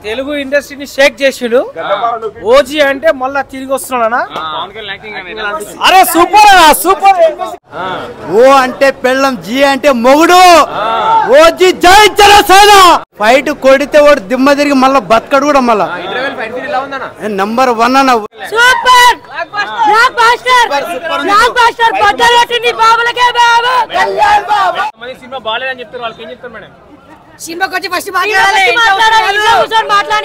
తెలుగు ఇండస్ట్రీని షేక్ చేసిండు. ఓజీ అంటే మళ్ళా తిరిగి వస్తున్నాడా? అరే సూపర్ సూపర్. ఓ అంటే పెళ్ళం, జీ అంటే మొగుడు, ఓజీ జై జనసేన. ఫైట్ కొడితే వాడు దిమ్మ తిరిగి మళ్ళా బతకడు కూడా. మళ్ళా నంబర్ 1 అన్న. Super blockbuster, blockbuster పొట్టలొట్టింది బాబులకే బాబు. సినిమా బాలేదని చెప్తారు, వాళ్ళకి ఏం చెప్తారు మేడం? సినిమాకి వచ్చి ఫస్ట్ మాట్లాడాలి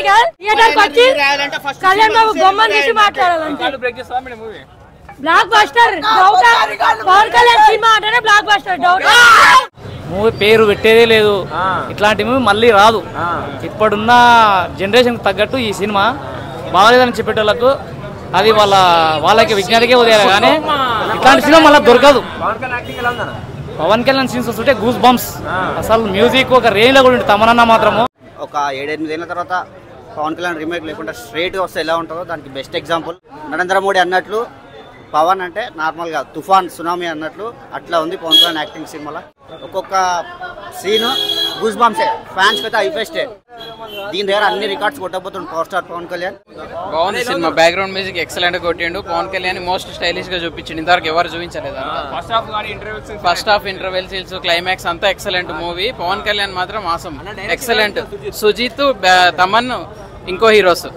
కదా, థియేటర్కి వచ్చి కళ్యాణ్ బాబు బొమ్మను తీసి మాట్లాడాలంటే. బ్లాక్ బస్టర్ పవన్ కళ్యాణ్ సినిమా అంటేనే బ్లాక్ బస్టర్. డౌట్ మూవీ పేరు పెట్టేదే లేదు. ఇట్లాంటి మూవీ మళ్ళీ రాదు. ఇప్పుడున్న జనరేషన్ తగ్గట్టు ఈ సినిమా బాగలేదని చెప్పేటోళ్ళకు అది వాళ్ళకి విజ్ఞానికే ఉదయాలి, కానీ ఇట్లాంటి సినిమా మళ్ళీ దొరకదు. పవన్ కళ్యాణ్ సీన్స్ వస్తుంటే గూస్ బంప్స్. అసలు మ్యూజిక్ ఒక రేంజ్ లో కూడా ఉంటుంది. తమనన్న మాత్రము ఒక 7-8 ఏళ్ళ తర్వాత పవన్ కళ్యాణ్ రీమేక్ లేకుండా స్ట్రైట్ గా వస్తే ఎలా ఉంటుందో దానికి బెస్ట్ ఎగ్జాంపుల్. నరేంద్ర మోడీ అన్నట్లు పవన్ అంటే నార్మల్ గా తుఫాన్ సునామీ అన్నట్లు అట్లా ఉంది పవన్ కళ్యాణ్ యాక్టింగ్ సినిమాలో. ఒక్కొక్క సీన్ గూస్ బంప్సే, ఫ్యాన్స్ అయితే ఐఫెస్టే. దీని దగ్గర అన్ని రికార్డ్స్ కొట్టబోతుంది పవర్ స్టార్ పవన్ కళ్యాణ్. బాగుంది సినిమా. బ్యాక్గ్రౌండ్ మ్యూజిక్ ఎక్సలెంట్ గా కొట్టిండు. పవన్ కళ్యాణ్ మోస్ట్ స్టైలిష్ గా చూపించిండు. ఇంతవరకు ఎవరు చూపించలేదు. First half interval scenes, climax అంతా ఎక్సలెంట్ మూవీ. పవన్ కళ్యాణ్ మాత్రం ఆసం, ఎక్సలెంట్. సుజిత్, తమన్, ఇంకో హీరోస్.